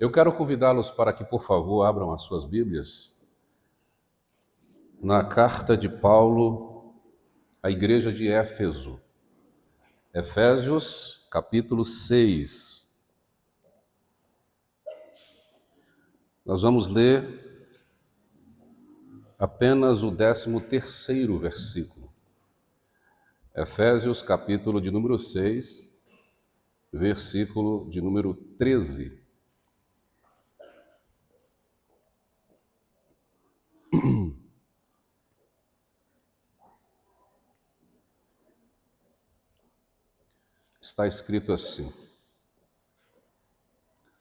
Eu quero convidá-los para que, por favor, abram as suas Bíblias na carta de Paulo à igreja de Éfeso, Efésios, capítulo 6. Nós vamos ler apenas o 13º versículo. Efésios, capítulo de número 6, versículo de número 13. Está escrito assim: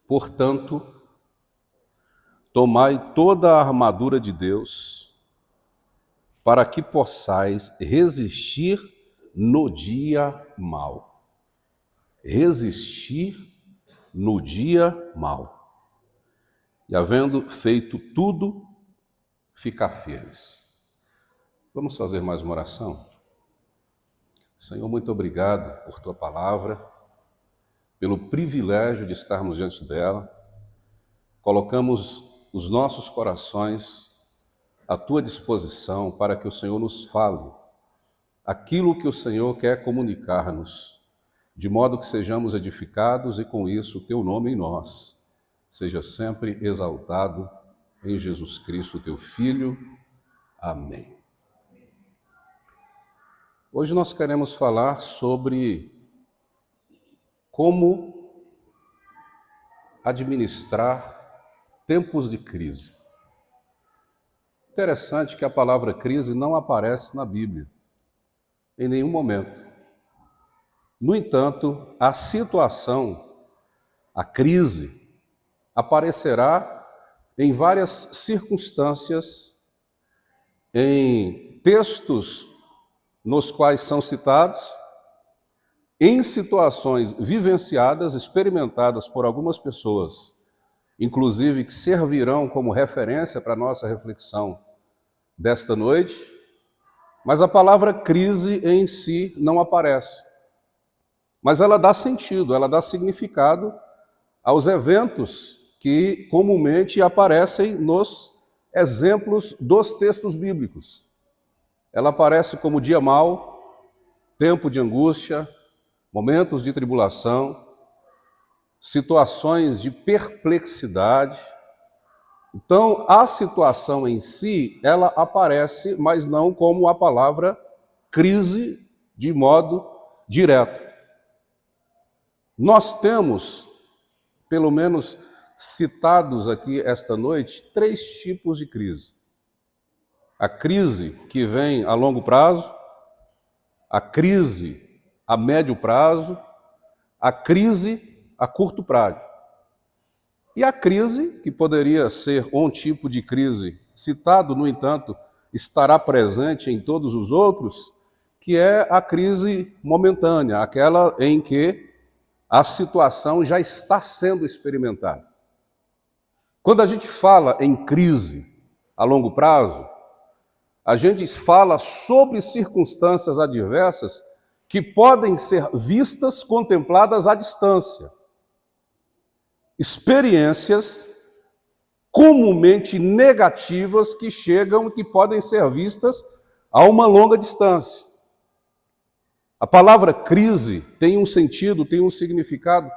portanto, tomai toda a armadura de Deus, para que possais resistir no dia mau. Resistir no dia mau. E havendo feito tudo, ficar firmes. Vamos fazer mais uma oração? Senhor, muito obrigado por Tua palavra, pelo privilégio de estarmos diante dela. Colocamos os nossos corações à Tua disposição para que o Senhor nos fale aquilo que o Senhor quer comunicar-nos, de modo que sejamos edificados e com isso o Teu nome em nós seja sempre exaltado em Jesus Cristo, Teu Filho. Amém. Hoje nós queremos falar sobre como administrar tempos de crise. Interessante que a palavra crise não aparece na Bíblia, em nenhum momento. No entanto, a situação, a crise, aparecerá em várias circunstâncias, em textos nos quais são citados, em situações vivenciadas, experimentadas por algumas pessoas, inclusive que servirão como referência para a nossa reflexão desta noite, mas a palavra crise em si não aparece. Mas ela dá sentido, ela dá significado aos eventos que comumente aparecem nos exemplos dos textos bíblicos. Ela aparece como dia mau, tempo de angústia, momentos de tribulação, situações de perplexidade. Então, a situação em si, ela aparece, mas não como a palavra crise de modo direto. Nós temos, pelo menos citados aqui esta noite, 3 tipos de crise. A crise que vem a longo prazo, a crise a médio prazo, a crise a curto prazo. E a crise, que poderia ser um tipo de crise citado, no entanto, estará presente em todos os outros, que é a crise momentânea, aquela em que a situação já está sendo experimentada. Quando a gente fala em crise a longo prazo, a gente fala sobre circunstâncias adversas que podem ser vistas, contempladas à distância. Experiências comumente negativas que chegam e que podem ser vistas a uma longa distância. A palavra crise tem um sentido, tem um significado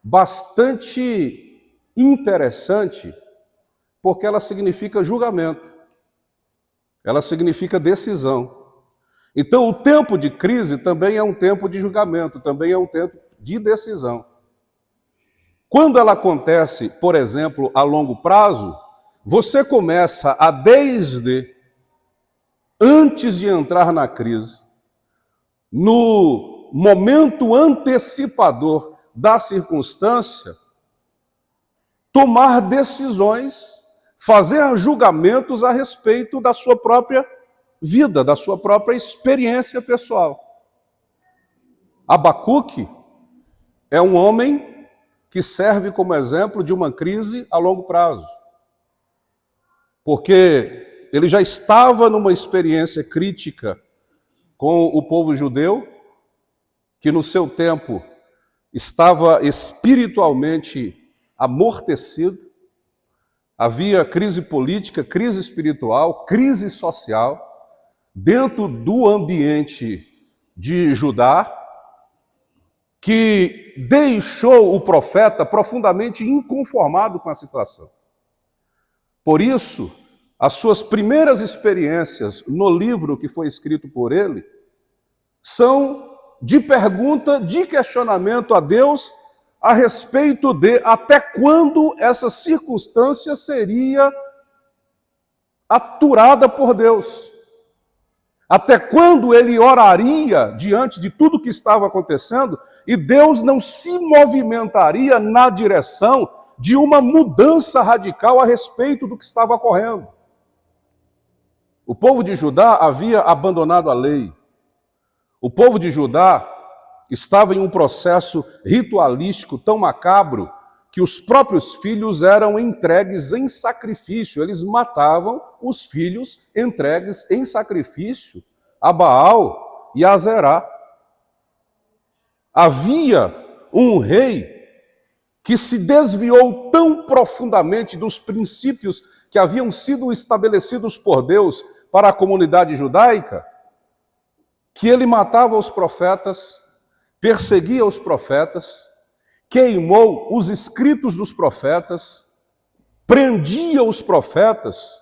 bastante interessante, porque ela significa julgamento. Ela significa decisão. Então, o tempo de crise também é um tempo de julgamento, também é um tempo de decisão. Quando ela acontece, por exemplo, a longo prazo, você começa a, desde antes de entrar na crise, no momento antecipador da circunstância, tomar decisões, fazer julgamentos a respeito da sua própria vida, da sua própria experiência pessoal. Abacuque é um homem que serve como exemplo de uma crise a longo prazo, porque ele já estava numa experiência crítica com o povo judeu, que no seu tempo estava espiritualmente amortecido, havia crise política, crise espiritual, crise social, dentro do ambiente de Judá, que deixou o profeta profundamente inconformado com a situação. Por isso, as suas primeiras experiências no livro que foi escrito por ele são de pergunta, de questionamento a Deus a respeito de até quando essa circunstância seria aturada por Deus. Até quando ele oraria diante de tudo que estava acontecendo e Deus não se movimentaria na direção de uma mudança radical a respeito do que estava ocorrendo. O povo de Judá havia abandonado a lei. O povo de Judá estava em um processo ritualístico tão macabro que os próprios filhos eram entregues em sacrifício. Eles matavam os filhos entregues em sacrifício a Baal e a Zerá. Havia um rei que se desviou tão profundamente dos princípios que haviam sido estabelecidos por Deus para a comunidade judaica, que ele matava os profetas, perseguia os profetas, queimou os escritos dos profetas, prendia os profetas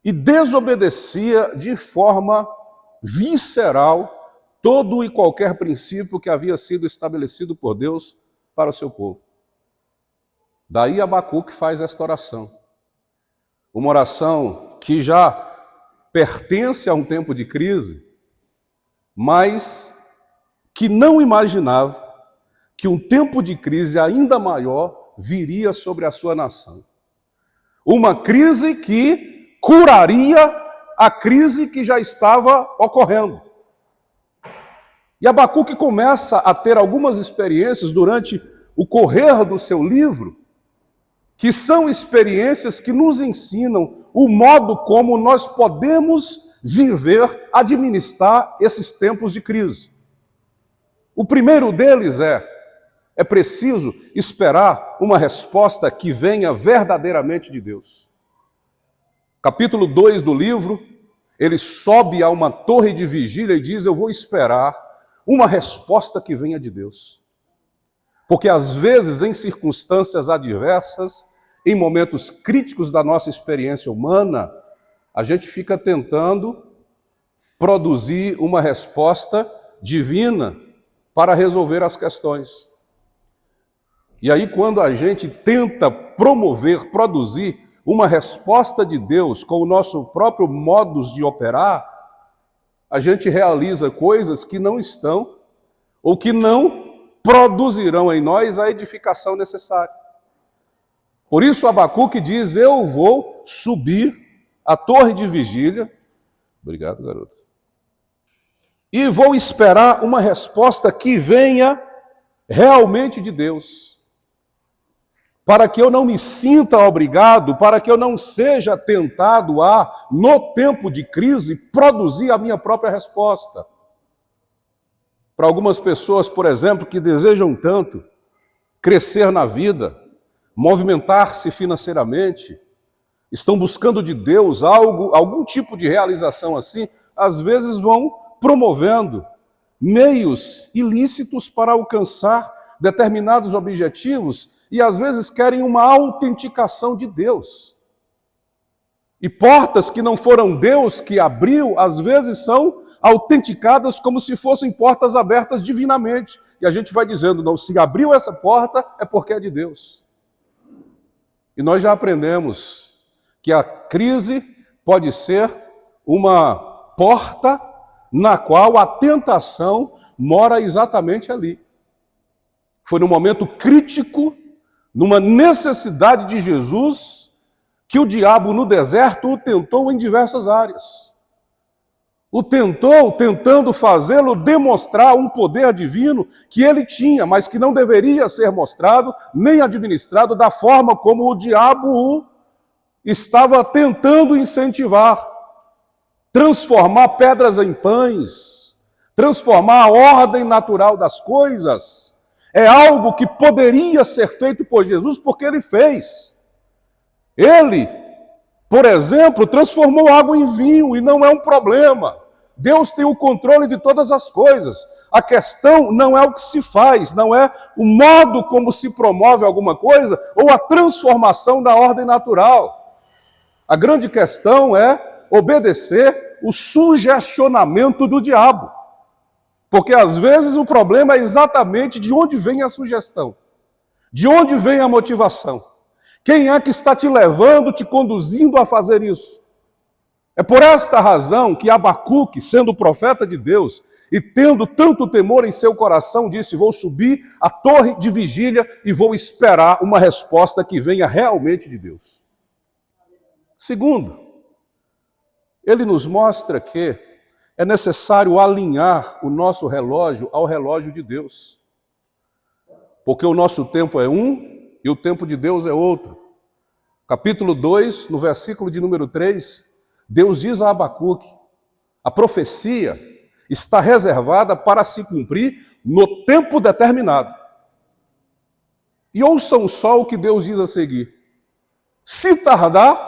e desobedecia de forma visceral todo e qualquer princípio que havia sido estabelecido por Deus para o seu povo. Daí Abacuque faz esta oração. Uma oração que já pertence a um tempo de crise, mas que não imaginava que um tempo de crise ainda maior viria sobre a sua nação. Uma crise que curaria a crise que já estava ocorrendo. E Abacuque começa a ter algumas experiências durante o correr do seu livro, que são experiências que nos ensinam o modo como nós podemos viver, administrar esses tempos de crise. O primeiro deles é preciso esperar uma resposta que venha verdadeiramente de Deus. Capítulo 2 do livro, ele sobe a uma torre de vigília e diz: eu vou esperar uma resposta que venha de Deus. Porque às vezes, em circunstâncias adversas, em momentos críticos da nossa experiência humana, a gente fica tentando produzir uma resposta divina para resolver as questões. E aí, quando a gente tenta produzir uma resposta de Deus com o nosso próprio modus de operar, a gente realiza coisas que não estão, ou que não produzirão em nós a edificação necessária. Por isso Abacuque diz: eu vou subir a torre de vigília, obrigado, garoto, e vou esperar uma resposta que venha realmente de Deus, para que eu não me sinta obrigado, para que eu não seja tentado a, no tempo de crise, produzir a minha própria resposta. Para algumas pessoas, por exemplo, que desejam tanto crescer na vida, movimentar-se financeiramente, estão buscando de Deus algum tipo de realização assim, às vezes vão promovendo meios ilícitos para alcançar determinados objetivos e às vezes querem uma autenticação de Deus. E portas que não foram Deus que abriu, às vezes são autenticadas como se fossem portas abertas divinamente. E a gente vai dizendo: não, se abriu essa porta é porque é de Deus. E nós já aprendemos que a crise pode ser uma porta na qual a tentação mora exatamente ali. Foi num momento crítico, numa necessidade de Jesus, que o diabo no deserto o tentou em diversas áreas. O tentou tentando fazê-lo demonstrar um poder divino que ele tinha, mas que não deveria ser mostrado nem administrado da forma como o diabo o estava tentando incentivar. Transformar pedras em pães, transformar a ordem natural das coisas É algo que poderia ser feito por Jesus porque ele fez. Ele, por exemplo, transformou água em vinho e não é um problema. Deus tem o controle de todas as coisas. A questão não é o que se faz, não é o modo como se promove alguma coisa ou a transformação da ordem natural. A grande questão é obedecer o sugestionamento do diabo. Porque às vezes o problema é exatamente de onde vem a sugestão, de onde vem a motivação. Quem é que está te levando, te conduzindo a fazer isso? É por esta razão que Abacuque, sendo profeta de Deus e tendo tanto temor em seu coração, disse: vou subir à torre de vigília e vou esperar uma resposta que venha realmente de Deus. Segundo, ele nos mostra que é necessário alinhar o nosso relógio ao relógio de Deus. Porque o nosso tempo é um e o tempo de Deus é outro. Capítulo 2, no versículo de número 3, Deus diz a Abacuque: a profecia está reservada para se cumprir no tempo determinado. E ouçam só o que Deus diz a seguir: se tardar,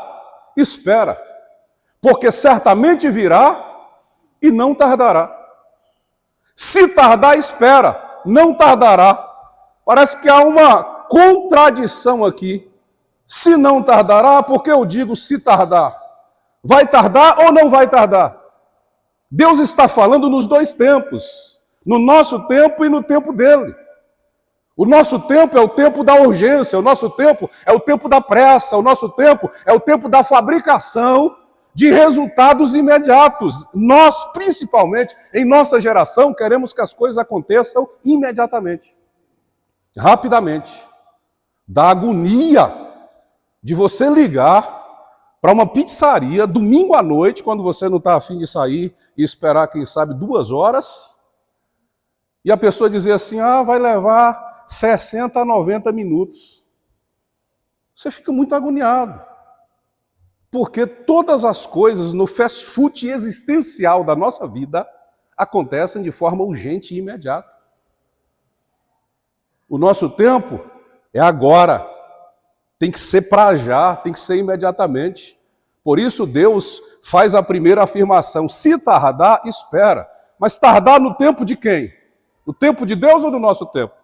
espera, porque certamente virá e não tardará. Se tardar, espera, não tardará. Parece que há uma contradição aqui. Se não tardará, por que eu digo se tardar? Vai tardar ou não vai tardar? Deus está falando nos dois tempos, no nosso tempo e no tempo dele. O nosso tempo é o tempo da urgência, o nosso tempo é o tempo da pressa, o nosso tempo é o tempo da fabricação de resultados imediatos. Nós, principalmente, em nossa geração, queremos que as coisas aconteçam imediatamente, rapidamente. Da agonia de você ligar para uma pizzaria domingo à noite, quando você não está a fim de sair e esperar, quem sabe, 2 horas, e a pessoa dizer assim: vai levar 60 a 90 minutos. Você fica muito agoniado. Porque todas as coisas no fast food existencial da nossa vida acontecem de forma urgente e imediata. O nosso tempo é agora. Tem que ser para já, tem que ser imediatamente. Por isso Deus faz a primeira afirmação: se tardar, espera. Mas tardar no tempo de quem? No tempo de Deus ou no nosso tempo?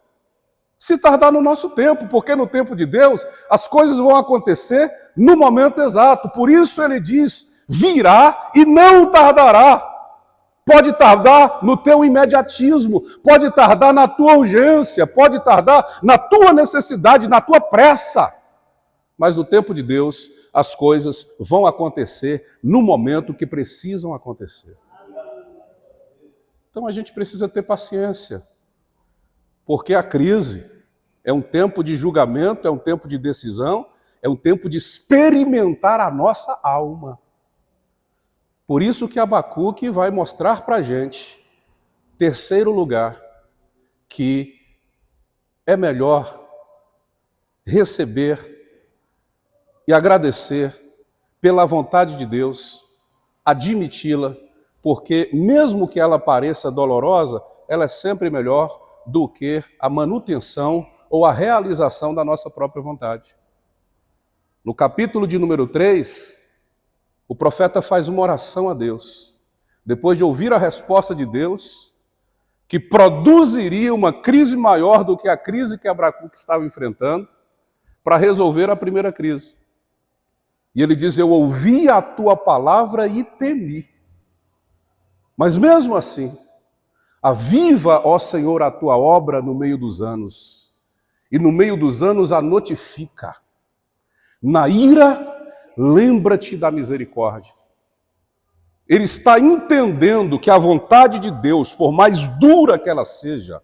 Se tardar no nosso tempo, porque no tempo de Deus as coisas vão acontecer no momento exato. Por isso ele diz: virá e não tardará. Pode tardar no teu imediatismo, pode tardar na tua urgência, pode tardar na tua necessidade, na tua pressa. Mas no tempo de Deus as coisas vão acontecer no momento que precisam acontecer. Então a gente precisa ter paciência. Porque a crise é um tempo de julgamento, é um tempo de decisão, é um tempo de experimentar a nossa alma. Por isso que Abacuque vai mostrar para a gente, terceiro lugar, que é melhor receber e agradecer pela vontade de Deus, admiti-la, porque mesmo que ela pareça dolorosa, ela é sempre melhor do que a manutenção ou a realização da nossa própria vontade. No capítulo de número 3, o profeta faz uma oração a Deus, depois de ouvir a resposta de Deus, que produziria uma crise maior do que a crise que Abacuque estava enfrentando, para resolver a primeira crise. E ele diz: eu ouvi a tua palavra e temi. Mas mesmo assim, aviva, ó Senhor, a tua obra no meio dos anos, e no meio dos anos a notifica. Na ira, lembra-te da misericórdia. Ele está entendendo que a vontade de Deus, por mais dura que ela seja,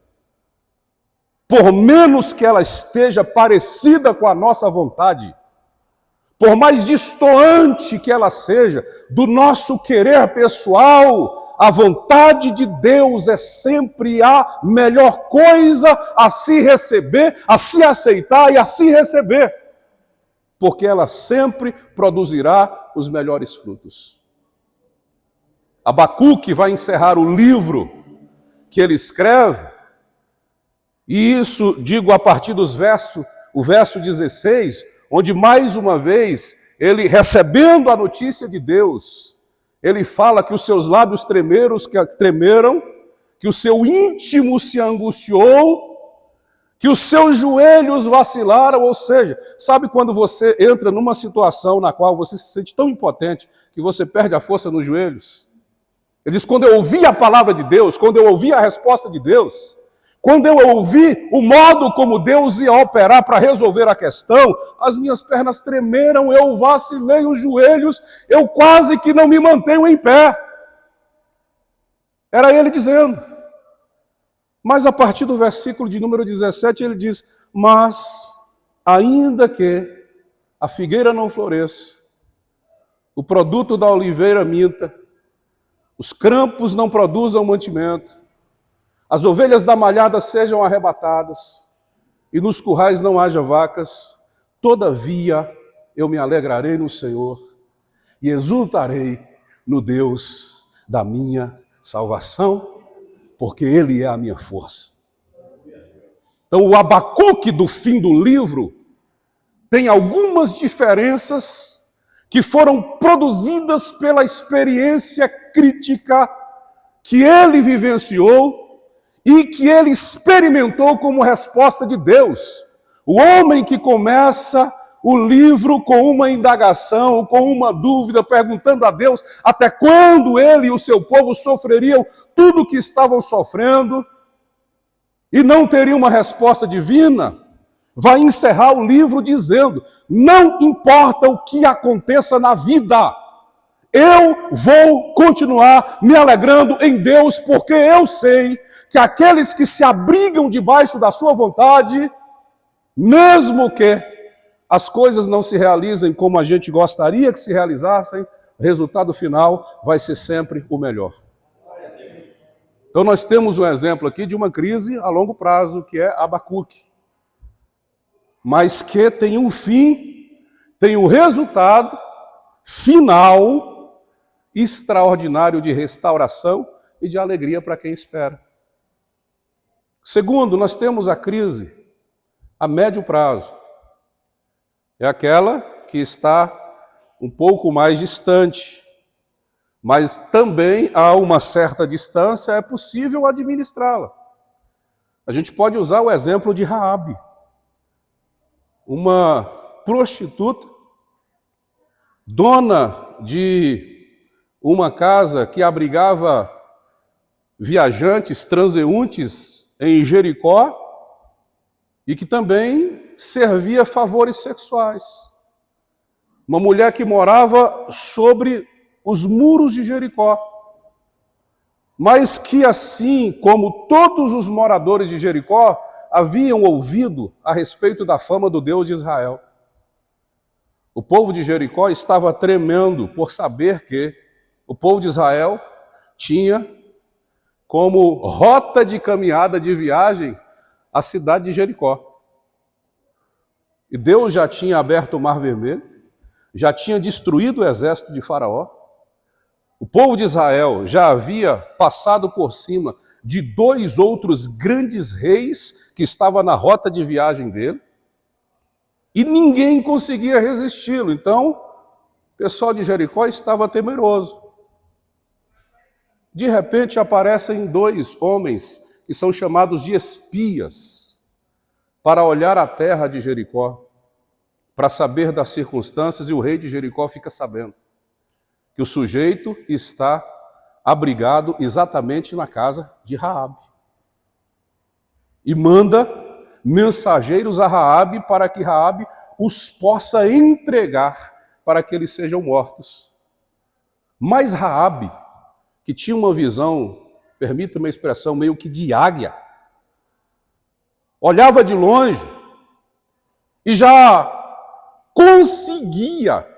por menos que ela esteja parecida com a nossa vontade, por mais distoante que ela seja do nosso querer pessoal, a vontade de Deus é sempre a melhor coisa a se receber, a se aceitar e a se receber, porque ela sempre produzirá os melhores frutos. Abacuque vai encerrar o livro que ele escreve E isso, digo, a partir o verso 16, onde mais uma vez, ele recebendo a notícia de Deus, ele fala que os seus lábios tremeram, que o seu íntimo se angustiou, que os seus joelhos vacilaram, ou seja, sabe quando você entra numa situação na qual você se sente tão impotente que você perde a força nos joelhos? Ele diz, quando eu ouvi a palavra de Deus, quando eu ouvi a resposta de Deus, quando eu ouvi o modo como Deus ia operar para resolver a questão, as minhas pernas tremeram, eu vacilei os joelhos, eu quase que não me mantenho em pé. Era ele dizendo. Mas a partir do versículo de número 17, ele diz, mas ainda que a figueira não floresça, o produto da oliveira minta, os campos não produzam mantimento, as ovelhas da malhada sejam arrebatadas, e nos currais não haja vacas, todavia eu me alegrarei no Senhor, e exultarei no Deus da minha salvação, porque Ele é a minha força. Então o Abacuque do fim do livro tem algumas diferenças que foram produzidas pela experiência crítica que ele vivenciou e que ele experimentou como resposta de Deus. O homem que começa o livro com uma indagação, com uma dúvida, perguntando a Deus até quando ele e o seu povo sofreriam tudo o que estavam sofrendo e não teriam uma resposta divina, vai encerrar o livro dizendo, não importa o que aconteça na vida, eu vou continuar me alegrando em Deus, porque eu sei que aqueles que se abrigam debaixo da sua vontade, mesmo que as coisas não se realizem como a gente gostaria que se realizassem, o resultado final vai ser sempre o melhor. Então nós temos um exemplo aqui de uma crise a longo prazo, que é Abacuque, mas que tem um fim, tem um resultado final extraordinário de restauração e de alegria para quem espera. Segundo, nós temos a crise a médio prazo. É aquela que está um pouco mais distante, mas também a uma certa distância é possível administrá-la. A gente pode usar o exemplo de Raabe, uma prostituta, dona de uma casa que abrigava viajantes, transeuntes em Jericó, e que também servia favores sexuais. Uma mulher que morava sobre os muros de Jericó, mas que, assim como todos os moradores de Jericó, haviam ouvido a respeito da fama do Deus de Israel. O povo de Jericó estava tremendo por saber que o povo de Israel tinha como rota de caminhada, de viagem, a cidade de Jericó. E Deus já tinha aberto o Mar Vermelho, já tinha destruído o exército de Faraó. O povo de Israel já havia passado por cima de 2 outros grandes reis que estavam na rota de viagem dele. E ninguém conseguia resisti-lo. Então, o pessoal de Jericó estava temeroso. De repente aparecem 2 homens que são chamados de espias para olhar a terra de Jericó, para saber das circunstâncias, e o rei de Jericó fica sabendo que o sujeito está abrigado exatamente na casa de Raabe. E manda mensageiros a Raabe para que Raabe os possa entregar para que eles sejam mortos. Mas Raabe, que tinha uma visão, permita-me a expressão, meio que de águia, olhava de longe e já conseguia,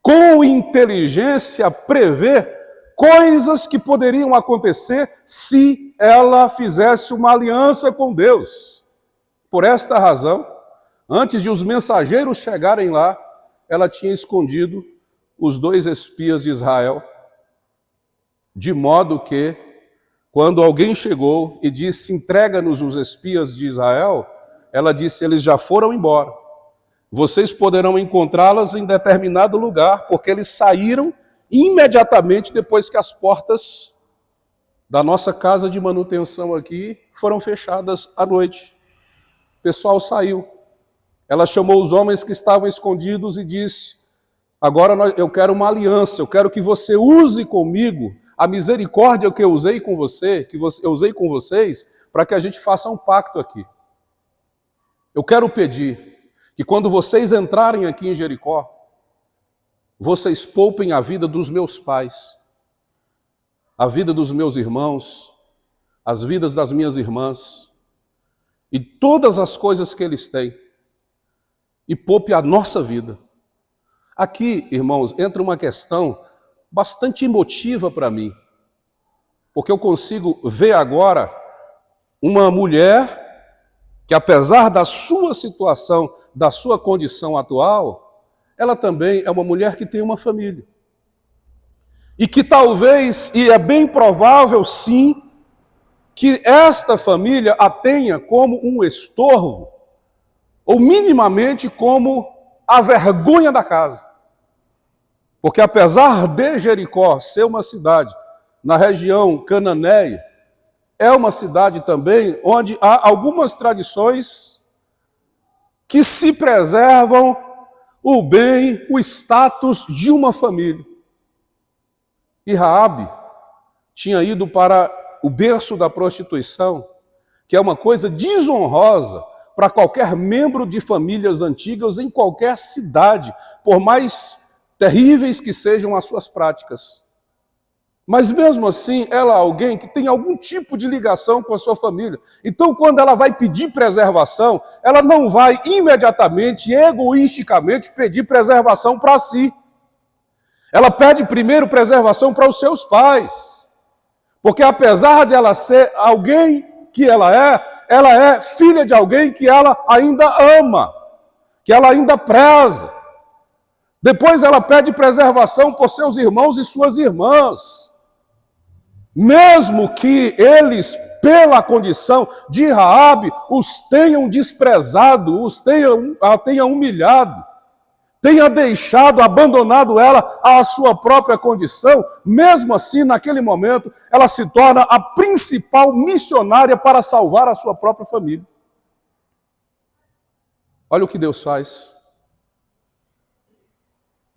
com inteligência, prever coisas que poderiam acontecer se ela fizesse uma aliança com Deus. Por esta razão, antes de os mensageiros chegarem lá, ela tinha escondido os 2 espias de Israel, de modo que, quando alguém chegou e disse, entrega-nos os espias de Israel, ela disse, eles já foram embora. Vocês poderão encontrá-las em determinado lugar, porque eles saíram imediatamente depois que as portas da nossa casa de manutenção aqui foram fechadas à noite. O pessoal saiu. Ela chamou os homens que estavam escondidos e disse, agora eu quero uma aliança, eu quero que você use comigo a misericórdia que eu usei com você, eu usei com vocês, para que a gente faça um pacto aqui. Eu quero pedir que quando vocês entrarem aqui em Jericó, vocês poupem a vida dos meus pais, a vida dos meus irmãos, as vidas das minhas irmãs, e todas as coisas que eles têm, e poupe a nossa vida. Aqui, irmãos, entra uma questão bastante emotiva para mim, porque eu consigo ver agora uma mulher que, apesar da sua situação, da sua condição atual, ela também é uma mulher que tem uma família. E que talvez, e é bem provável sim, que esta família a tenha como um estorvo, ou minimamente como a vergonha da casa. Porque apesar de Jericó ser uma cidade na região cananeia, é uma cidade também onde há algumas tradições que se preservam o bem, o status de uma família. E Raabe tinha ido para o berço da prostituição, que é uma coisa desonrosa para qualquer membro de famílias antigas em qualquer cidade, por mais terríveis que sejam as suas práticas. Mas mesmo assim, ela é alguém que tem algum tipo de ligação com a sua família. Então, quando ela vai pedir preservação, ela não vai imediatamente, egoisticamente, pedir preservação para si. Ela pede primeiro preservação para os seus pais. Porque apesar de ela ser alguém que ela é filha de alguém que ela ainda ama, que ela ainda preza. Depois ela pede preservação por seus irmãos e suas irmãs. Mesmo que eles, pela condição de Raabe, os tenham desprezado, a tenham humilhado, tenha deixado, abandonado ela à sua própria condição, mesmo assim, naquele momento, ela se torna a principal missionária para salvar a sua própria família. Olha o que Deus faz.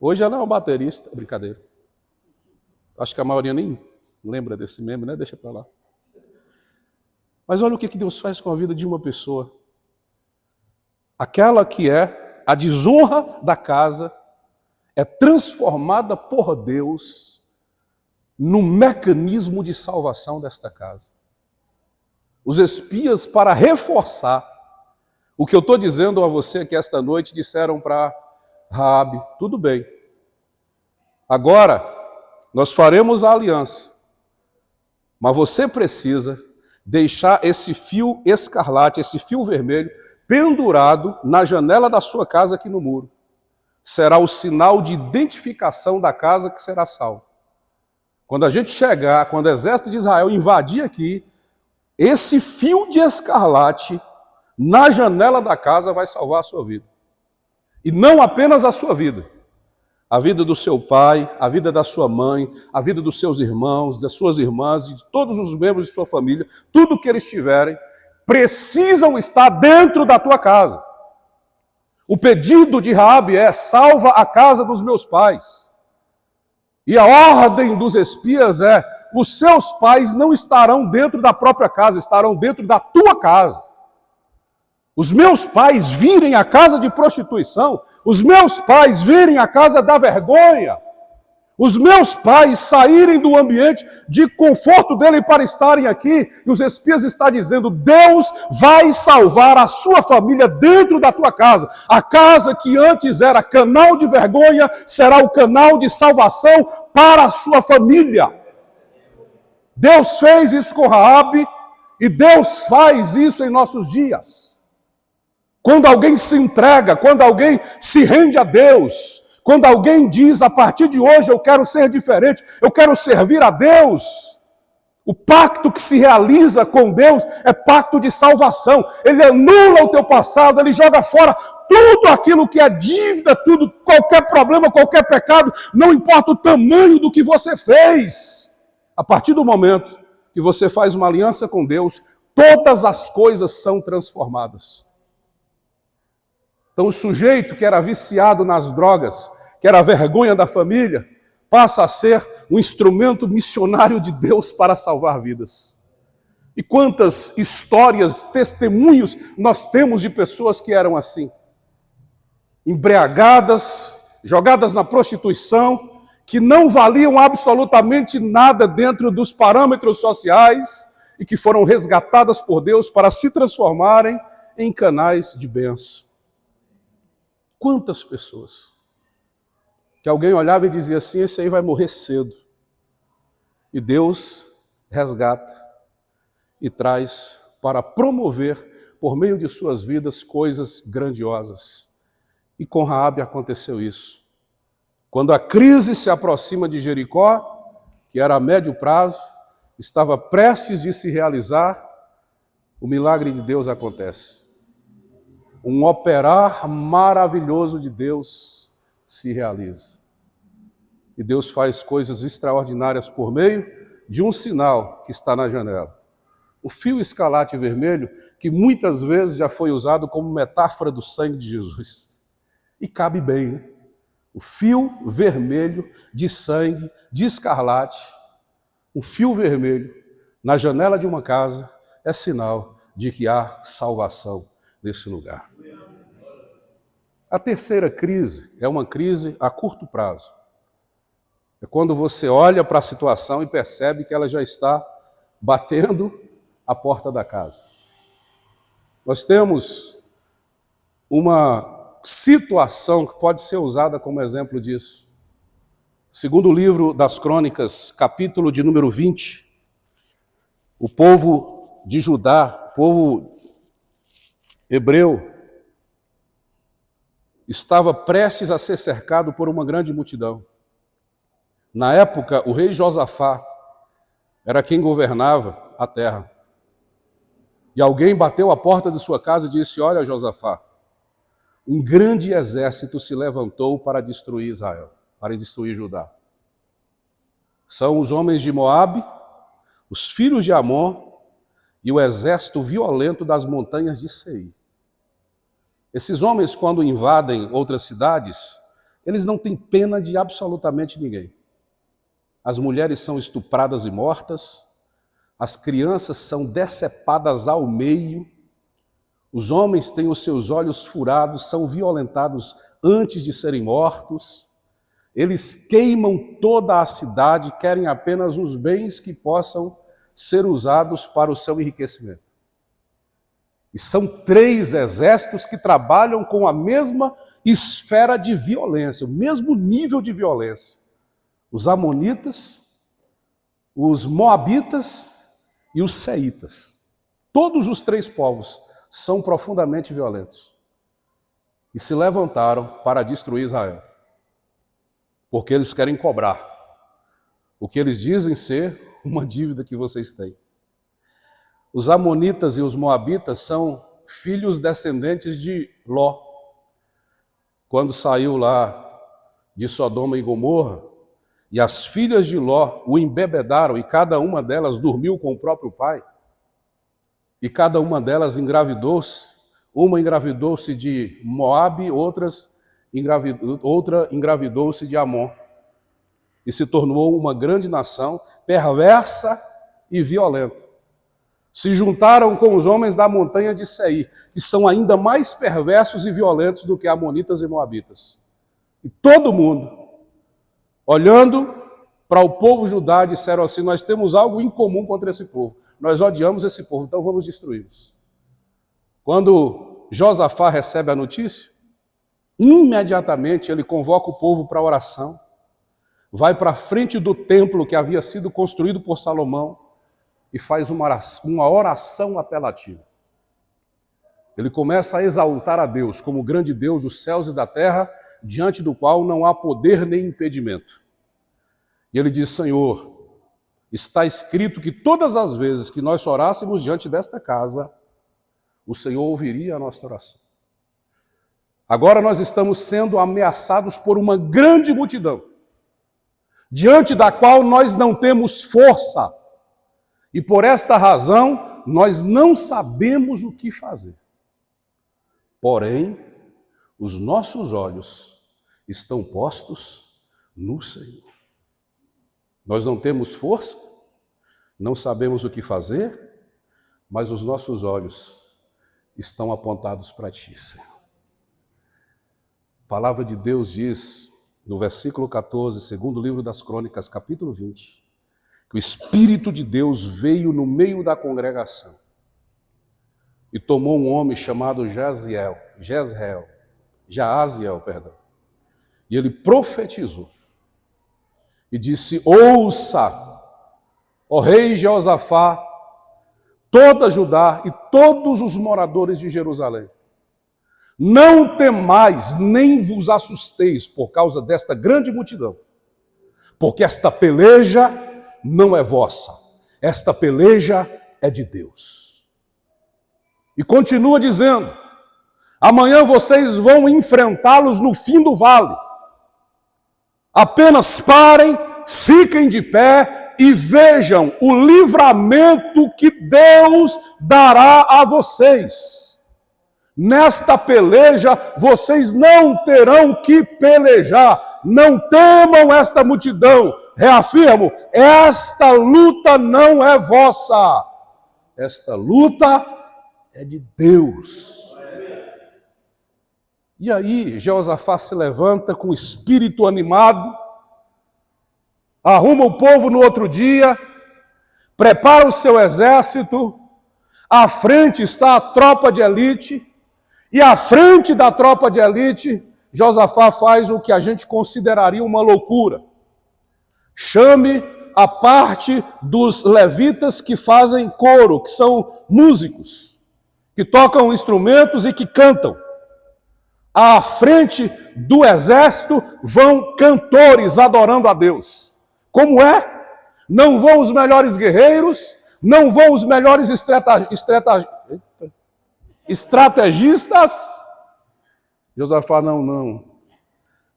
Hoje ela é uma baterista, brincadeira. Acho que a maioria nem lembra desse meme, né? Deixa para lá. Mas olha o que Deus faz com a vida de uma pessoa. Aquela que é a desonra da casa é transformada por Deus no mecanismo de salvação desta casa. Os espias, para reforçar o que eu estou dizendo a você aqui esta noite, disseram para Raabe, tudo bem. Agora, nós faremos a aliança, mas você precisa deixar esse fio escarlate, esse fio vermelho, pendurado na janela da sua casa aqui no muro. Será o sinal de identificação da casa que será salva. Quando a gente chegar, quando o exército de Israel invadir aqui, esse fio de escarlate na janela da casa vai salvar a sua vida. E não apenas a sua vida. A vida do seu pai, a vida da sua mãe, a vida dos seus irmãos, das suas irmãs, de todos os membros de sua família, tudo que eles tiverem, precisam estar dentro da tua casa. O pedido de Raabe é, salva a casa dos meus pais. E a ordem dos espias é, os seus pais não estarão dentro da própria casa, estarão dentro da tua casa. Os meus pais virem a casa de prostituição, os meus pais virem a casa da vergonha, os meus pais saírem do ambiente de conforto dele para estarem aqui, e os espias estão dizendo, Deus vai salvar a sua família dentro da tua casa. A casa que antes era canal de vergonha, será o canal de salvação para a sua família. Deus fez isso com Raabe, e Deus faz isso em nossos dias. Quando alguém se entrega, quando alguém se rende a Deus, quando alguém diz, a partir de hoje eu quero ser diferente, eu quero servir a Deus, O pacto que se realiza com Deus é pacto de salvação. Ele anula o teu passado, ele joga fora tudo aquilo que é dívida, tudo, qualquer problema, qualquer pecado, não importa o tamanho do que você fez. A partir do momento que você faz uma aliança com Deus, todas as coisas são transformadas. Então o sujeito que era viciado nas drogas, que era a vergonha da família, passa a ser um instrumento missionário de Deus para salvar vidas. E quantas histórias, testemunhos nós temos de pessoas que eram assim, embriagadas, jogadas na prostituição, que não valiam absolutamente nada dentro dos parâmetros sociais e que foram resgatadas por Deus para se transformarem em canais de bênção. Quantas pessoas que alguém olhava e dizia assim, esse aí vai morrer cedo. E Deus resgata e traz para promover, por meio de suas vidas, coisas grandiosas. E com Raabe aconteceu isso. Quando a crise se aproxima de Jericó, que era a médio prazo, estava prestes de se realizar, o milagre de Deus acontece. Um operar maravilhoso de Deus se realiza. E Deus faz coisas extraordinárias por meio de um sinal que está na janela. O fio escarlate vermelho, que muitas vezes já foi usado como metáfora do sangue de Jesus. E cabe bem, né? O fio vermelho de sangue, de escarlate, o fio vermelho na janela de uma casa é sinal de que há salvação nesse lugar. A terceira crise é uma crise a curto prazo. É quando você olha para a situação e percebe que ela já está batendo a porta da casa. Nós temos uma situação que pode ser usada como exemplo disso. Segundo o livro das Crônicas, capítulo de número 20, o povo de Judá, o povo hebreu, estava prestes a ser cercado por uma grande multidão. Na época, o rei Josafá era quem governava a terra. E alguém bateu à porta de sua casa e disse, olha, Josafá, um grande exército se levantou para destruir Israel, para destruir Judá. São os homens de Moabe, os filhos de Amon e o exército violento das montanhas de Seir. Esses homens, quando invadem outras cidades, eles não têm pena de absolutamente ninguém. As mulheres são estupradas e mortas, as crianças são decepadas ao meio, os homens têm os seus olhos furados, são violentados antes de serem mortos, eles queimam toda a cidade, querem apenas os bens que possam ser usados para o seu enriquecimento. E são 3 exércitos que trabalham com a mesma esfera de violência, o mesmo nível de violência. Os amonitas, os moabitas e os seítas. Todos os 3 povos são profundamente violentos. E se levantaram para destruir Israel. Porque eles querem cobrar o que eles dizem ser uma dívida que vocês têm. Os amonitas e os moabitas são filhos descendentes de Ló. Quando saiu lá de Sodoma e Gomorra, e as filhas de Ló o embebedaram, e cada uma delas dormiu com o próprio pai, e cada uma delas engravidou-se. Uma engravidou-se de Moabe, outra engravidou-se de Amon. E se tornou uma grande nação, perversa e violenta. Se juntaram com os homens da montanha de Seir, que são ainda mais perversos e violentos do que amonitas e moabitas. E todo mundo, olhando para o povo Judá, disseram assim, nós temos algo em comum contra esse povo. Nós odiamos esse povo, então vamos destruí-los. Quando Josafá recebe a notícia, imediatamente ele convoca o povo para a oração, vai para a frente do templo que havia sido construído por Salomão e faz uma oração apelativa. Ele começa a exaltar a Deus como o grande Deus dos céus e da terra, diante do qual não há poder nem impedimento. E ele diz, Senhor, está escrito que todas as vezes que nós orássemos diante desta casa, o Senhor ouviria a nossa oração. Agora nós estamos sendo ameaçados por uma grande multidão, diante da qual nós não temos força, e por esta razão nós não sabemos o que fazer. Porém, os nossos olhos estão postos no Senhor. Nós não temos força, não sabemos o que fazer, mas os nossos olhos estão apontados para Ti, Senhor. A palavra de Deus diz, no versículo 14, segundo livro das Crônicas, capítulo 20, que o Espírito de Deus veio no meio da congregação e tomou um homem chamado Jaaziel, e ele profetizou e disse: ouça, ó rei Jeosafá, toda Judá e todos os moradores de Jerusalém. Não temais, nem vos assusteis por causa desta grande multidão, porque esta peleja não é vossa, esta peleja é de Deus. E continua dizendo: amanhã vocês vão enfrentá-los no fim do vale. Apenas parem, fiquem de pé e vejam o livramento que Deus dará a vocês. Nesta peleja, vocês não terão que pelejar. Não temam esta multidão. Reafirmo, esta luta não é vossa. Esta luta é de Deus. E aí, Jeosafá se levanta com espírito animado, arruma o povo no outro dia, prepara o seu exército, à frente está a tropa de elite, e à frente da tropa de elite, Josafá faz o que a gente consideraria uma loucura. Chame a parte dos levitas que fazem coro, que são músicos, que tocam instrumentos e que cantam. À frente do exército vão cantores adorando a Deus. Como é? Não vão os melhores guerreiros, não vão os melhores estrategistas. Josafá, não.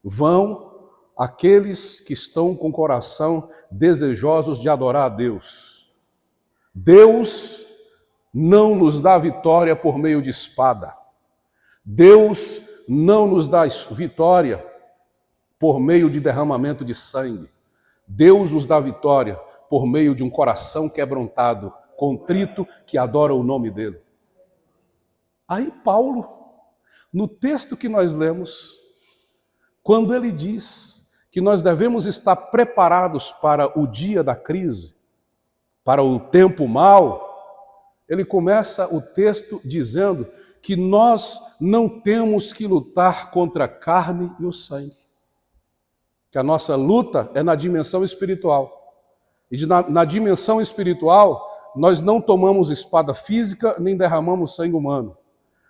Vão aqueles que estão com o coração desejosos de adorar a Deus. Deus não nos dá vitória por meio de espada. Deus não nos dá vitória por meio de derramamento de sangue. Deus nos dá vitória por meio de um coração quebrantado, contrito, que adora o nome dele. Aí Paulo, no texto que nós lemos, quando ele diz que nós devemos estar preparados para o dia da crise, para o tempo mau, ele começa o texto dizendo que nós não temos que lutar contra a carne e o sangue. Que a nossa luta é na dimensão espiritual. E na dimensão espiritual, nós não tomamos espada física nem derramamos sangue humano.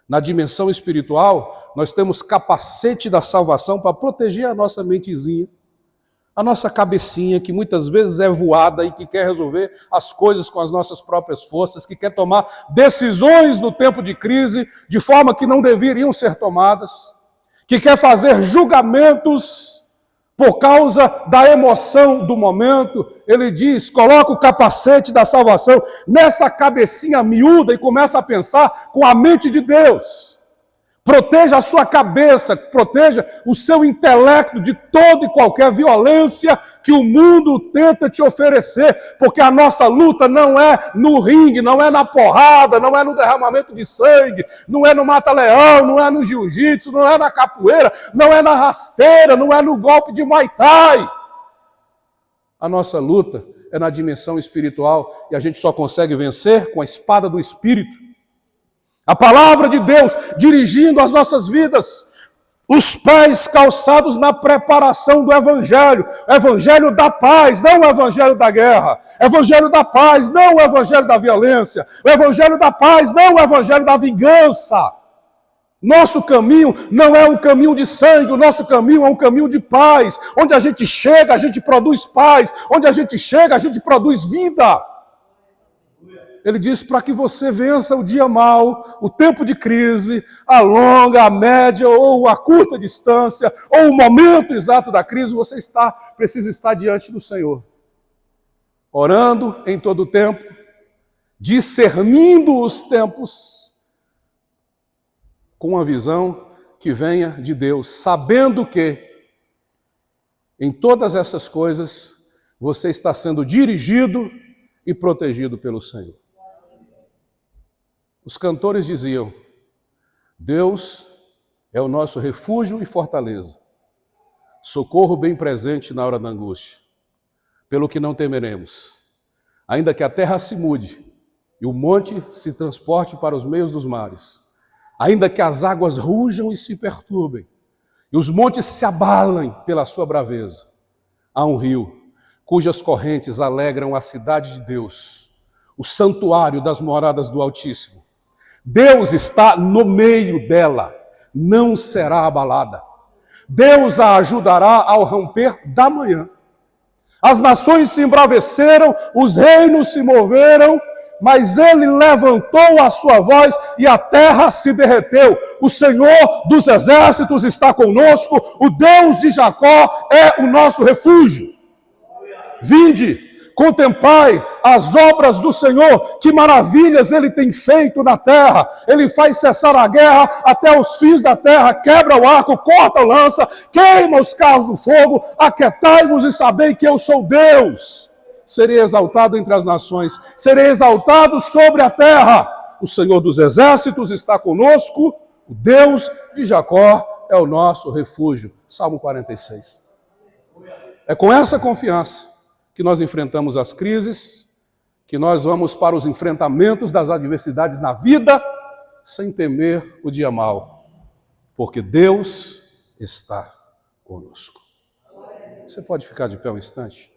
Na dimensão espiritual, nós temos capacete da salvação para proteger a nossa mentezinha, a nossa cabecinha, que muitas vezes é voada e que quer resolver as coisas com as nossas próprias forças, que quer tomar decisões no tempo de crise de forma que não deveriam ser tomadas, que quer fazer julgamentos por causa da emoção do momento. Ele diz: coloca o capacete da salvação nessa cabecinha miúda e começa a pensar com a mente de Deus. Proteja a sua cabeça, proteja o seu intelecto de toda e qualquer violência que o mundo tenta te oferecer, porque a nossa luta não é no ringue, não é na porrada, não é no derramamento de sangue, não é no mata-leão, não é no jiu-jitsu, não é na capoeira, não é na rasteira, não é no golpe de Muay Thai. A nossa luta é na dimensão espiritual e a gente só consegue vencer com a espada do Espírito. A palavra de Deus dirigindo as nossas vidas, os pés calçados na preparação do Evangelho, Evangelho da paz, não o Evangelho da guerra, Evangelho da paz, não o Evangelho da violência, o Evangelho da paz, não o Evangelho da vingança. Nosso caminho não é um caminho de sangue, o nosso caminho é um caminho de paz. Onde a gente chega, a gente produz paz. Onde a gente chega, a gente produz vida. Ele diz para que você vença o dia mau, o tempo de crise, a longa, a média ou a curta distância, ou o momento exato da crise, você precisa estar diante do Senhor. Orando em todo o tempo, discernindo os tempos, com uma visão que venha de Deus, sabendo que em todas essas coisas você está sendo dirigido e protegido pelo Senhor. Os cantores diziam: Deus é o nosso refúgio e fortaleza, socorro bem presente na hora da angústia, pelo que não temeremos, ainda que a terra se mude e o monte se transporte para os meios dos mares, ainda que as águas rujam e se perturbem, e os montes se abalem pela sua braveza, há um rio cujas correntes alegram a cidade de Deus, o santuário das moradas do Altíssimo. Deus está no meio dela, não será abalada. Deus a ajudará ao romper da manhã. As nações se embraveceram, os reinos se moveram, mas ele levantou a sua voz e a terra se derreteu. O Senhor dos exércitos está conosco, o Deus de Jacó é o nosso refúgio. Vinde, contemplai as obras do Senhor, que maravilhas Ele tem feito na terra. Ele faz cessar a guerra até os fins da terra, quebra o arco, corta a lança, queima os carros no fogo. Aquietai-vos e sabei que eu sou Deus. Serei exaltado entre as nações, serei exaltado sobre a terra. O Senhor dos exércitos está conosco, o Deus de Jacó é o nosso refúgio. Salmo 46. É com essa confiança que nós enfrentamos as crises, que nós vamos para os enfrentamentos das adversidades na vida, sem temer o dia mau, porque Deus está conosco. Você pode ficar de pé um instante?